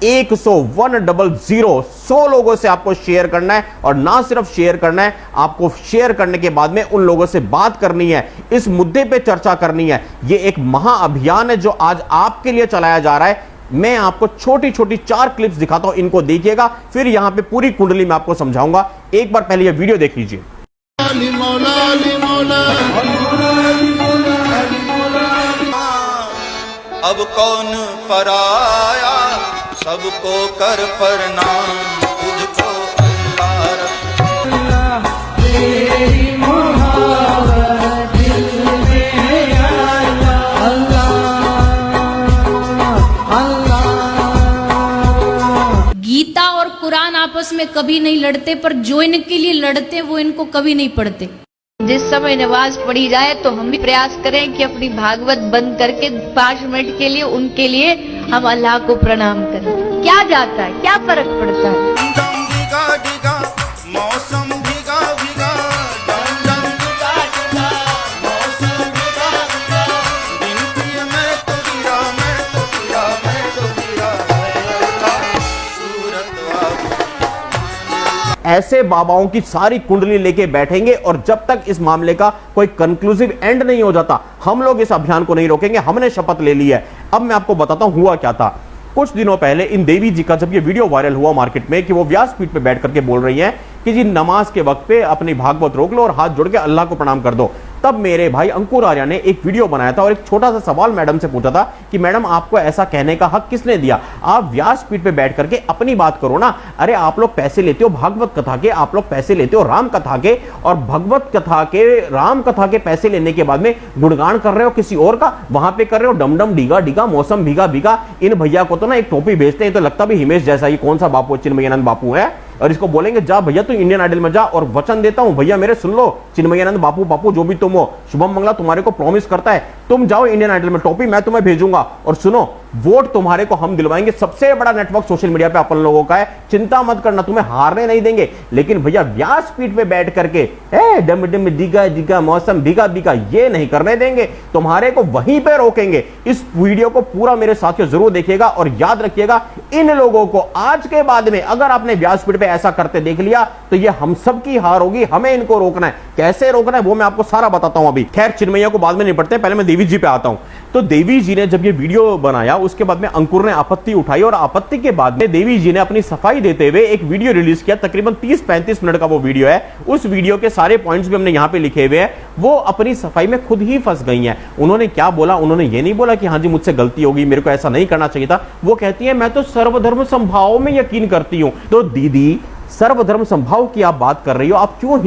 100 लोगों से आपको शेयर करना है, और ना सिर्फ शेयर करना है, आपको शेयर करने के बाद में उन लोगों से बात करनी है, इस मुद्दे पे चर्चा करनी है। यह एक महाअभियान है जो आज आपके लिए चलाया जा रहा है। मैं आपको छोटी छोटी 4 क्लिप्स दिखाता हूं, इनको देखिएगा, फिर यहां पे पूरी कुंडली में आपको समझाऊंगा। एक बार पहले यह वीडियो देख लीजिए। अब कौन पराया, सबको कर प्रणाम, तुझको अल्लाह तेरी मोहब्बत दिल में अल्लाह। गीता और कुरान आपस में कभी नहीं लड़ते, पर जो इनके लिए लड़ते वो इनको कभी नहीं पढ़ते। जिस समय नमाज पढ़ी जाए तो हम भी प्रयास करें कि अपनी भागवत बंद करके 5 मिनट के लिए उनके लिए हम अल्लाह को प्रणाम करें। क्या जाता है, क्या फर्क पड़ता है। भीगा भीगा मौसम भीगा भीगा, मौसम भीगा भीगा, बिनती मैं तो गिरा, मैं तो गिरा, मैं तो गिरा, सूरत ऐसे बाबाओं की सारी कुंडली लेके बैठेंगे, और जब तक इस मामले का कोई कंक्लूसिव एंड नहीं हो जाता, हम लोग इस अभियान को नहीं रोकेंगे। हमने शपथ ले ली है। अब मैं आपको बताता हूं हुआ क्या था। कुछ दिनों पहले इन देवी जी का जब ये वीडियो वायरल हुआ मार्केट में कि वो व्यासपीठ पे बैठ करके बोल रही हैं कि जी नमाज के वक्त पे अपनी भागवत रोक लो और हाथ जोड़ के अल्लाह को प्रणाम कर दो, तब मेरे भाई अंकुर आर्या ने एक वीडियो बनाया था और एक छोटा सा सवाल मैडम से पूछा था कि मैडम आपको ऐसा कहने का हक किसने दिया, आप व्यासपीठ पे बैठ करके अपनी बात करो ना। अरे आप लोग पैसे लेते हो भागवत कथा के, आप लोग पैसे लेते हो राम कथा के, और भगवत कथा के राम कथा के पैसे लेने के बाद में गुणगान कर रहे हो किसी और का, वहां पे कर रहे हो डमडम डीगा डीगा मौसम भीगा भीगा। इन भैया को तो ना एक टोपी भेजते हैं तो लगता भी हिमेश जैसा ही, कौन सा बापू चिन्मयानंद बापू है, और इसको बोलेंगे जा भैया तू इंडियन आइडल में जा, और वचन देता हूं भैया मेरे सुन लो, चिन्मयानंद बापू बापू जो भी तुम हो, शुभम मंगला तुम्हारे को प्रॉमिस करता है तुम जाओ इंडियन आइडल में, टोपी मैं तुम्हें भेजूंगा, और सुनो वोट तुम्हारे को हम दिलवाएंगे। सबसे बड़ा नेटवर्क सोशल मीडिया पे अपन लोगों का है, चिंता मत करना, तुम्हें हारने नहीं देंगे। लेकिन भैया व्यासपीठ पे बैठ करके डम डम दिगा दिगा मौसम भीगा भीगा ये नहीं करने देंगे, तुम्हारे को वहीं पे रोकेंगे। इस वीडियो को पूरा मेरे साथियों जरूर देखिएगा, और याद रखिएगा इन लोगों को आज के बाद में अगर आपने व्यासपीठ पे ऐसा करते देख लिया तो ये हम सब की हार होगी। हमें इनको रोकना है, कैसे रोकना है वो मैं आपको सारा बताता हूं अभी। खैर चिन्मैया को बाद में निपटते हैं, पहले मैं देवी जी पे आता हूं। तो देवी जी ने जब ये वीडियो बनाया उसके बाद में अंकुर ने आपत्ति उठाई, और आपत्ति के बाद में देवी जी ने अपनी सफाई देते हुए एक वीडियो रिलीज किया, तकरीबन 30-35 मिनट का वो वीडियो है। उस वीडियो के सारे पॉइंट्स भी हमने यहां पे लिखे हुए हैं। वो अपनी सफाई में खुद ही फंस गई हैं। उन्होंने क्या बोला, उन्होंने ये नहीं बोला कि हाँ जी मुझसे गलती होगी, मेरे को ऐसा नहीं करना चाहिए था। वो कहती है मैं तो सर्वधर्म संभाव में यकीन करती हूं। तो दीदी सर्वधर्म संभाव की आप बात कर रही हो, आप क्यों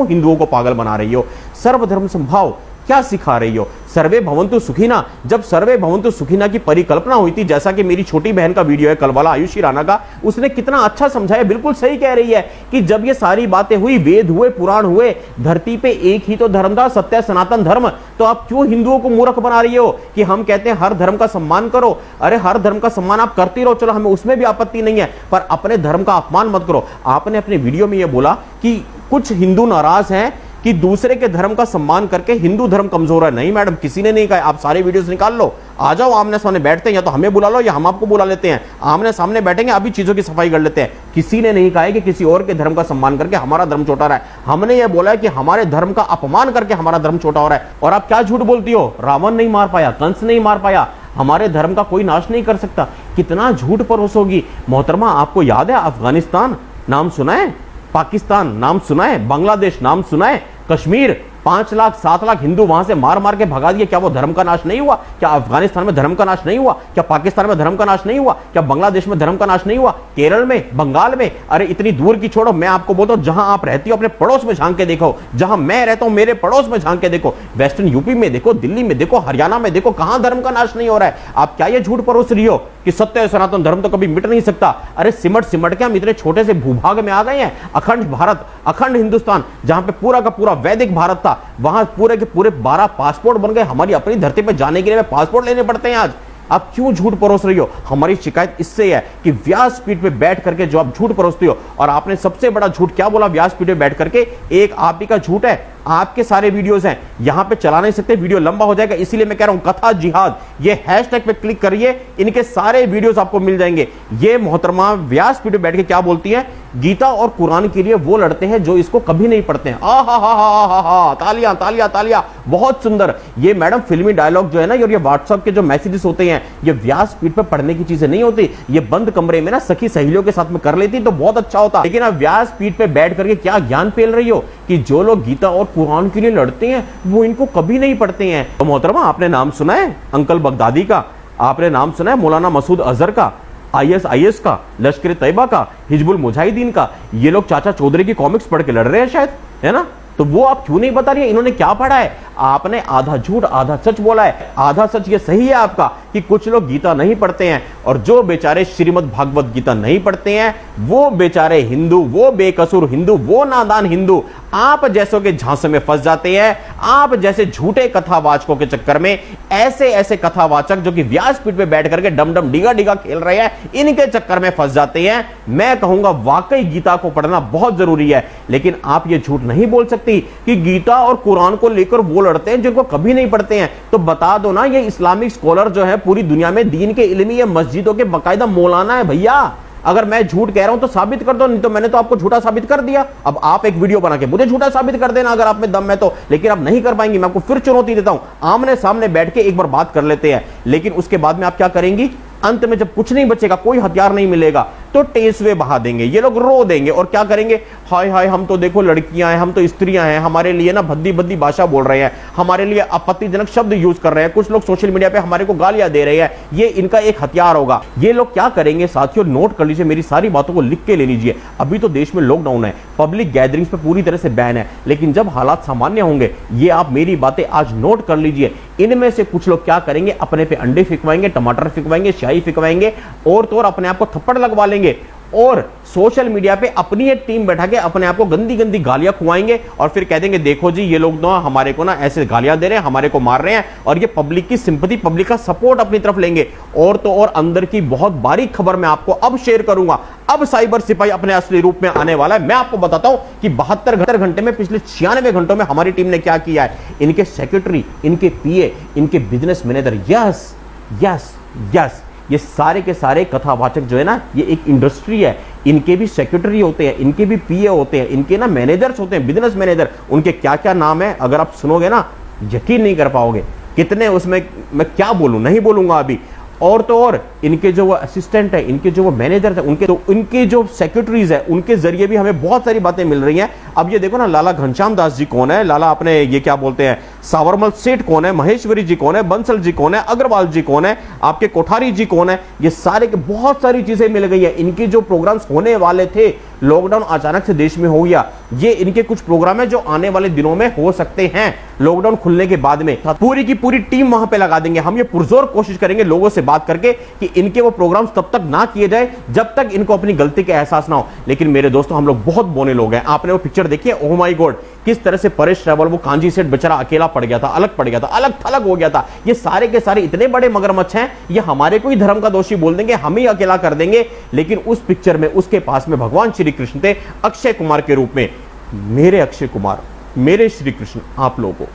हिंदुओं को पागल बना रही हो? सर्वधर्म संभाव क्या सिखा रही हो? सर्वे भवन्तु सुखिना, जब सर्वे भवन्तु सुखिना की परिकल्पना हुई थी, जैसा कि मेरी छोटी बहन का वीडियो है कल वाला आयुषी राणा का, उसने कितना अच्छा समझाया। बिल्कुल सही कह रही है कि जब ये सारी बातें हुई, वेद हुए पुराण हुए, धरती पे एक ही तो धर्म था, सत्य सनातन धर्म, तो आप क्यों हिंदुओं को मूर्ख बना रही हो कि हम कहते हैं हर धर्म का सम्मान करो? अरे हर धर्म का सम्मान आप करती रहो, चलो हमें उसमें भी आपत्ति नहीं है, पर अपने धर्म का अपमान मत करो। आपने अपने वीडियो में यह बोला कि कुछ हिंदू नाराज हैं कि दूसरे के धर्म का सम्मान करके हिंदू धर्म कमजोर है। नहीं मैडम, किसी ने नहीं कहा। आप सारे वीडियोस निकाल लो, आ जाओ आमने सामने बैठते हैं, या तो हमें बुला लो या हम आपको बुला लेते हैं, आमने सामने बैठेंगे, अभी चीजों की सफाई कर लेते हैं। किसी ने नहीं कहा है कि किसी और के धर्म का सम्मान करके हमारा धर्म छोटा रहा है। हमने ये बोला है कि हमारे धर्म का अपमान करके हमारा धर्म छोटा हो रहा है। और आप क्या झूठ बोलती हो? रावण नहीं मार पाया, कंस नहीं मार पाया, हमारे धर्म का कोई नाश नहीं कर सकता। कितना झूठ परोसोगी मोहतरमा? आपको याद है अफगानिस्तान नाम सुना है, पाकिस्तान नाम सुना है, बांग्लादेश नाम सुना है, कश्मीर 5 लाख 7 लाख हिंदू वहां से मार मार के भगा दिए। क्या वो धर्म का नाश नहीं हुआ? क्या अफगानिस्तान में धर्म का नाश नहीं हुआ? क्या पाकिस्तान में धर्म का नाश नहीं हुआ? क्या बांग्लादेश में धर्म का नाश नहीं हुआ? केरल में, बंगाल में? अरे इतनी दूर की छोड़ो, मैं आपको बोलता हूं जहां आप रहती हो अपने पड़ोस में झांक के देखो, जहां मैं रहता हूं मेरे पड़ोस में झांक के देखो, वेस्टर्न यूपी में देखो, दिल्ली में देखो, हरियाणा में देखो, कहां धर्म का नाश नहीं हो रहा है। आप क्या ये झूठ परोस रही हो कि सत्य सनातन धर्म तो कभी मिट नहीं सकता? अरे सिमट सिमट के हम इतने छोटे से भूभाग में आ गए हैं। अखंड भारत, अखंड हिंदुस्तान, जहां पे पूरा का पूरा वैदिक भारत था, वहां पूरे के पूरे 12 पासपोर्ट बन गए। हमारी अपनी धरती पे जाने के लिए पासपोर्ट लेने पड़ते हैं आज। आप क्यों झूठ परोस रही हो? हमारी शिकायत इससे है कि व्यासपीठ पे बैठ करके जो आप झूठ परोसती हो, और आपने सबसे बड़ा झूठ क्या बोला व्यासपीठ पे बैठ करके? एक आप ही का झूठ है, आपके सारे वीडियोस हैं, यहां पे चला नहीं सकते, वीडियो लंबा हो जाएगा, इसीलिए मैं कह रहा हूं कथा जिहाद, ये हैशटैग पे क्लिक करिए, इनके सारे वीडियोस आपको मिल जाएंगे। ये मोहतरमा व्यासपीठ पे बैठ के क्या बोलती है? गीता और कुरान के लिए वो लड़ते हैं जो इसको कभी नहीं पढ़ते हैं। हा, तालियां तालियां तालियां, बहुत सुंदर। ये मैडम फिल्मी डायलॉग जो है ना, और ये व्हाट्सएप के जो मैसेजेस होते हैं, ये व्यासपीठ पे पढ़ने की चीजें नहीं होती। ये बंद कमरे में ना सखी सहेलियों के साथ में कर लेती तो बहुत अच्छा होता, लेकिन आप व्यासपीठ पे बैठ करके क्या ज्ञान पेल रही हो कि जो लोग गीता और कुरान के लिए लड़ते हैं वो इनको कभी नहीं पढ़ते हैं। तो मोहतरमा, आपने नाम सुना है अंकल बगदादी का? आपने नाम सुना है मौलाना मसूद अजहर का, ISIS का, लश्कर तैयबा का, हिजबुल मुजाहिदीन का? ये लोग चाचा चौधरी की कॉमिक्स पढ़ के लड़ रहे हैं शायद, है ना? तो वो आप क्यों नहीं बता रही है इन्होंने क्या पढ़ा है? आपने आधा झूठ आधा सच बोला है। आधा सच ये सही है आपका कि कुछ लोग गीता नहीं पढ़ते हैं, और जो बेचारे श्रीमद् भागवत गीता नहीं पढ़ते हैं वो बेचारे हिंदू, वो बेकसूर हिंदू, वो नादान हिंदू आप जैसों के झांसे में फंस जाते हैं। आप जैसे झूठे कथावाचकों के चक्कर में ऐसे ऐसे कथावाचक जो कि व्यासपीठ पे बैठ करके डम डम डिगा डिगा खेल रहे हैं, इनके चक्कर में फंस जाते हैं। मैं कहूंगा वाकई गीता को पढ़ना बहुत जरूरी है, लेकिन आप ये झूठ नहीं बोल सकती कि गीता और कुरान को लेकर वो लड़ते हैं जिनको कभी नहीं पढ़ते हैं। तो बता दो ना, ये इस्लामिक स्कॉलर जो है पूरी दुनिया में दीन के इल्मी, ये मस्जिदों के बाकायदा मौलाना है भैया। अगर मैं झूठ कह रहा हूं तो साबित कर दो, नहीं तो मैंने तो आपको झूठा साबित कर दिया। अब आप एक वीडियो बना के मुझे झूठा साबित कर देना अगर आप में दम है तो, लेकिन आप नहीं कर पाएंगी। मैं आपको फिर चुनौती देता हूं, आमने सामने बैठ के एक बार बात कर लेते हैं। लेकिन उसके बाद में आप क्या करेंगी? अंत में जब कुछ नहीं बचेगा, कोई हथियार नहीं मिलेगा, तो टेसवे बहा देंगे, ये लोग रो देंगे और क्या करेंगे? हाय हाय, हम तो देखो लड़कियां हैं, हम तो स्त्रियां हैं, हमारे लिए ना भद्दी भद्दी भाषा बोल रहे हैं, हमारे लिए आपत्तिजनक शब्द यूज कर रहे हैं, कुछ लोग सोशल मीडिया पे हमारे को गालियां दे रहे हैं। ये इनका एक हथियार होगा। ये लोग क्या करेंगे साथियों? नोट कर लीजिए, मेरी सारी बातों को लिख के ले लीजिए। अभी तो देश में लॉकडाउन है, पब्लिक गैदरिंग्स पे पूरी तरह से बैन है, लेकिन जब हालात सामान्य होंगे, ये आप मेरी बातें आज नोट कर लीजिए, इनमें से कुछ लोग क्या करेंगे? अपने पे अंडे फिकवाएंगे, टमाटर फिकवाएंगे, स्याही फिकवाएंगे, और तो और अपने आप को थप्पड़ लगवा लेंगे, और सोशल मीडिया पे अपनी एक टीम बैठा के अपने आप को गंदी गंदी गालियां खुआएंगे, और फिर कह देंगे देखो जी ये लोग ना हमारे को ना ऐसे गालियां दे रहे हैं, हमारे को मार रहे हैं, और ये पब्लिक की सिंपैथी, पब्लिक का सपोर्ट अपनी तरफ लेंगे। और तो और अंदर की बहुत बारीक खबर मैं आपको अब शेयर करूंगा। अब साइबर सिपाही अपने असली रूप में आने वाला है। मैं आपको बताता हूं कि 72 घंटे में, पिछले 96 घंटों में हमारी टीम ने क्या किया है। इनके सेक्रेटरी, इनके PA, इनके business manager, yes yes yes, ये सारे के सारे कथावाचक जो है ना, ये एक इंडस्ट्री है। इनके भी सेक्रेटरी होते हैं, इनके भी PA होते हैं, इनके ना मैनेजर्स होते हैं, बिजनेस मैनेजर। उनके क्या क्या नाम है अगर आप सुनोगे ना, यकीन नहीं कर पाओगे कितने उसमें, मैं क्या बोलूं, नहीं बोलूंगा अभी। और तो और इनके जो वो असिस्टेंट है, इनके जो वो मैनेजर है, उनके जो सेक्रेटरीज है, उनके जरिए भी हमें बहुत सारी बातें मिल रही हैं। अब ये देखो ना, लाला घनश्याम दास जी कौन है, लाला अपने ये क्या बोलते हैं, सावरमल सेठ कौन है, महेश्वरी जी कौन है, बंसल जी कौन है, अग्रवाल जी कौन है, आपके कोठारी जी कौन है, ये सारे के बहुत सारी चीजें मिल गई है। इनके जो प्रोग्राम्स होने वाले थे, लॉकडाउन अचानक से देश में हो गया, ये इनके कुछ प्रोग्राम है जो आने वाले दिनों में हो सकते हैं लॉकडाउन खुलने के बाद में। पूरी की पूरी टीम वहां पे लगा देंगे। हम ये पुरजोर कोशिश करेंगे लोगों से बात करके कि इनके वो प्रोग्राम्स तब तक ना किए जाए जब तक इनको अपनी गलती का एहसास ना हो। लेकिन मेरे दोस्तों, हम लोग बहुत बोने लोग हैं। आपने वो पिक्चर देखी है, ओह माय गॉड, किस तरह से परेश रावल, वो कांजी सेठ बेचारा अकेला पड़ गया था, अलग पड़ गया था, अलग थलग हो गया था। ये सारे के सारे इतने बड़े मगरमच्छ हैं, ये हमारे को ही धर्म का दोषी बोल देंगे, हम ही अकेला कर देंगे। लेकिन उस पिक्चर में उसके पास में भगवान श्री कृष्ण थे, अक्षय कुमार के रूप में। मेरे अक्षय कुमार, मेरे श्री कृष्ण, आप लोगों को,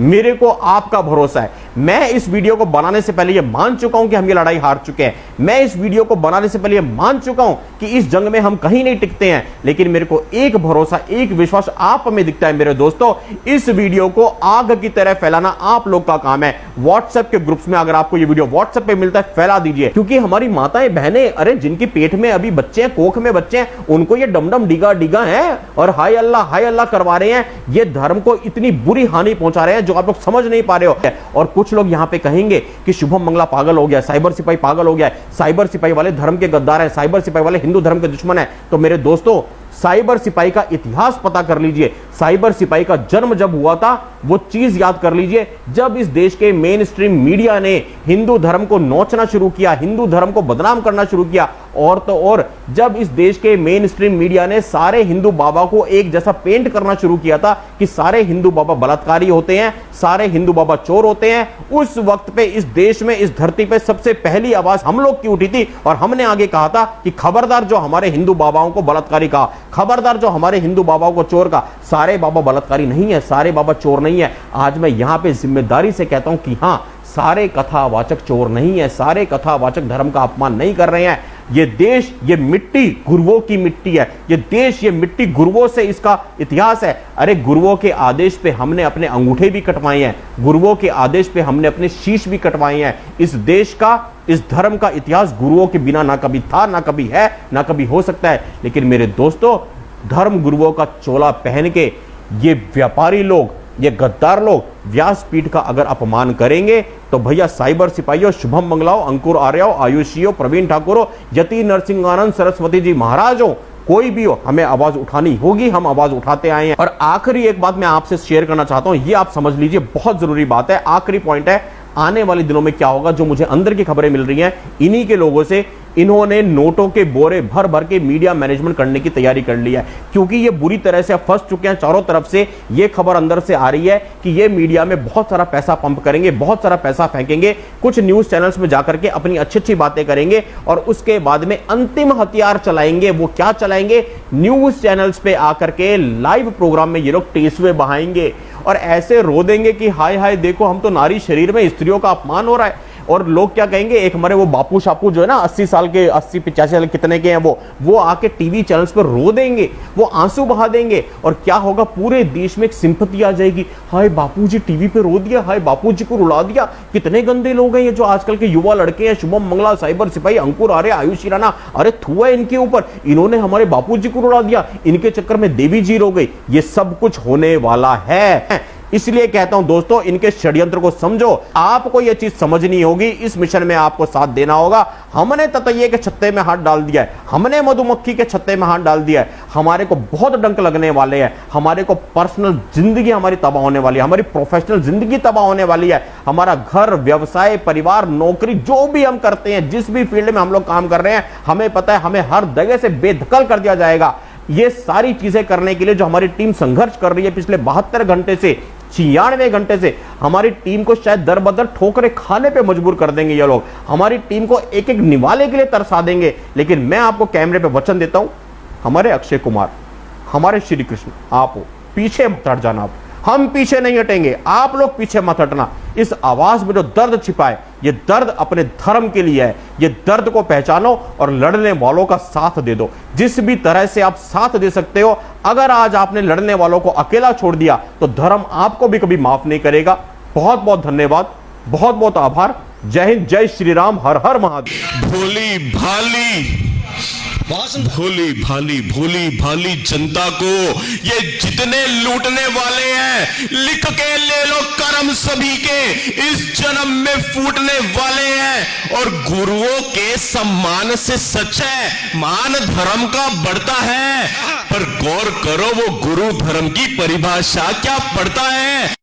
मेरे को आपका भरोसा है। मैं इस वीडियो को बनाने से पहले यह मान चुका हूं कि हम ये लड़ाई हार चुके हैं। मैं इस वीडियो को बनाने से पहले यह मान चुका हूं कि इस जंग में हम कहीं नहीं टिकते हैं। लेकिन मेरे को एक भरोसा, एक विश्वास आप में दिखता है मेरे दोस्तों। इस वीडियो को आग की तरह फैलाना आप लोग का काम है। व्हाट्सएप के ग्रुप्स में अगर आपको ये वीडियो व्हाट्सएप पे मिलता है, फैला दीजिए, क्योंकि हमारी माताएं बहनें, अरे जिनके पेट में अभी बच्चे हैं, कोख में बच्चे हैं, उनको ये डमडम डिगा डिगा है और हाय अल्लाह करवा रहे हैं। ये धर्म को इतनी बुरी हानि पहुंचा रहे हैं जो आप लोग समझ नहीं पा रहे हो। और कुछ लोग यहां पे कहेंगे कि शुभम मंगला पागल हो गया, साइबर सिपाही पागल हो गया, साइबर सिपाही वाले धर्म के गद्दार हैं, साइबर सिपाही वाले हिंदू धर्म के दुश्मन हैं। तो मेरे दोस्तों, साइबर सिपाही का इतिहास पता कर लीजिए। साइबर सिपाही का जन्म जब हुआ था, वो चीज याद कर लीजिए, जब इस देश के मेन स्ट्रीम मीडिया ने हिंदू धर्म को नोचना शुरू किया, हिंदू धर्म को बदनाम करना शुरू किया, और तो और जब इस देश के मेन स्ट्रीम मीडिया ने सारे हिंदू बाबा को एक जैसा पेंट करना शुरू किया था कि सारे हिंदू बाबा बलात्कारी होते हैं, सारे हिंदू बाबा चोर होते हैं, उस वक्त पे इस देश में, इस धरती पे सबसे पहली आवाज हम लोग की उठी थी और हमने आगे कहा था कि खबरदार जो हमारे हिंदू बाबाओं को बलात्कारी कहा, खबरदार जो हमारे हिंदू बाबाओं को चोर कहा। सारे बाबा बलात्कारी नहीं है, सारे बाबा चोर नहीं है। आज मैं यहां पे जिम्मेदारी से कहता हूं कि हां, सारे कथावाचक चोर नहीं है, सारे कथावाचक धर्म का अपमान नहीं कर रहे हैं। ये देश, ये मिट्टी गुरुओं की मिट्टी है, ये देश, ये मिट्टी गुरुओं से इसका इतिहास है। अरे गुरुओं के आदेश पे हमने अपने अंगूठे भी कटवाए हैं, गुरुओं के आदेश पे हमने अपने शीश भी कटवाए हैं। इस देश का, इस धर्म का इतिहास गुरुओं के बिना ना कभी था, ना कभी है, ना कभी हो सकता है। लेकिन मेरे दोस्तों, धर्म गुरुओं का चोला पहन के ये व्यापारी लोग, ये गद्दार लोग व्यासपीठ का अगर अपमान करेंगे तो भैया साइबर सिपाहियों, शुभम मंगलाओ, अंकुर आर्याओ, आयुषियों, प्रवीण ठाकुर, यति नरसिंहानंद सरस्वती जी महाराज हो, कोई भी हो, हमें आवाज उठानी होगी। हम आवाज उठाते आए हैं। और आखिरी एक बात मैं आपसे शेयर करना चाहता हूं, ये आप समझ लीजिए, बहुत जरूरी बात है, आखिरी पॉइंट है। आने वाले दिनों में क्या होगा, जो मुझे अंदर की खबरें मिल रही हैं इन्हीं के लोगों से, इन्होंने नोटों के बोरे भर भर के मीडिया मैनेजमेंट करने की तैयारी कर ली है, क्योंकि ये बुरी तरह से फंस चुके हैं। चारों तरफ से ये खबर अंदर से आ रही है कि ये मीडिया में बहुत सारा पैसा पंप करेंगे, बहुत सारा पैसा फेंकेंगे, कुछ न्यूज चैनल्स में जाकर के अपनी अच्छी अच्छी बातें करेंगे और उसके बाद में अंतिम हथियार चलाएंगे। वो क्या चलाएंगे? न्यूज चैनल्स पे आकर के लाइव प्रोग्राम में ये लोग टेसुए बहाएंगे और ऐसे रो देंगे कि हाय हाय देखो, हम तो नारी शरीर में स्त्रियों का अपमान हो रहा है। और लोग क्या कहेंगे, एक हमारे वो बापू शापू जो है ना 80 साल के, 80-85 साल कितने के हैं, वो आके टीवी चैनल्स पर रो देंगे, वो आंसू बहा देंगे। और क्या होगा, पूरे देश में एक सिंपैथी आ जाएगी, हाय बापूजी टीवी पे रो दिया, हाय बापूजी को रुला दिया। कितने गंदे लोग हैं ये जो आजकल के युवा लड़के हैं, शुभम मंगला, साइबर सिपाही, अंकुर आर्य, आयुषी राणा, अरे थुआ इनके ऊपर, इन्होंने हमारे बापूजी को रुला दिया, इनके चक्कर में देवी जी रो गई। ये सब कुछ होने वाला है। इसलिए कहता हूं दोस्तों, इनके षड्यंत्र को समझो। आपको यह चीज समझनी होगी, इस मिशन में आपको साथ देना होगा। हमने ततैये के छत्ते में हाथ डाल दिया है, हमने मधुमक्खी के छत्ते में हाथ डाल दिया है। हमारे को बहुत डंक लगने वाले हैं, हमारे को पर्सनल जिंदगी हमारी तबाह होने वाली है, हमारी प्रोफेशनल जिंदगी तबाह होने वाली है। हमारा घर, व्यवसाय, परिवार, नौकरी, जो भी हम करते हैं, जिस भी फील्ड में हम लोग काम कर रहे हैं, हमें पता है हमें हर जगह से बेदखल कर दिया जाएगा। ये सारी चीजें करने के लिए जो हमारी टीम संघर्ष कर रही है पिछले 72 घंटे से, 96 घंटे से, हमारी टीम को शायद दर बदर ठोकरें खाने पे मजबूर कर देंगे ये लोग। हमारी टीम को एक एक निवाले के लिए तरसा देंगे। लेकिन मैं आपको कैमरे पे वचन देता हूं, हमारे अक्षय कुमार, हमारे श्री कृष्ण, आप हो, पीछे मत हट जाना। आप, हम पीछे नहीं हटेंगे, आप लोग पीछे मत हटना। इस आवाज में जो दर्द छिपा है, ये दर्द अपने धर्म के लिए है। ये दर्द को पहचानो और लड़ने वालों का साथ दे दो, जिस भी तरह से आप साथ दे सकते हो। अगर आज आपने लड़ने वालों को अकेला छोड़ दिया तो धर्म आपको भी कभी माफ नहीं करेगा। बहुत बहुत धन्यवाद, बहुत बहुत आभार। जय हिंद, जय श्री राम, हर हर महादेव। भोली भाली जनता को ये जितने लूटने वाले हैं, लिख के ले लो कर्म सभी के इस जन्म में फूटने वाले हैं। और गुरुओं के सम्मान से सच है, मान धर्म का बढ़ता है, पर गौर करो वो गुरु धर्म की परिभाषा क्या पढ़ता है।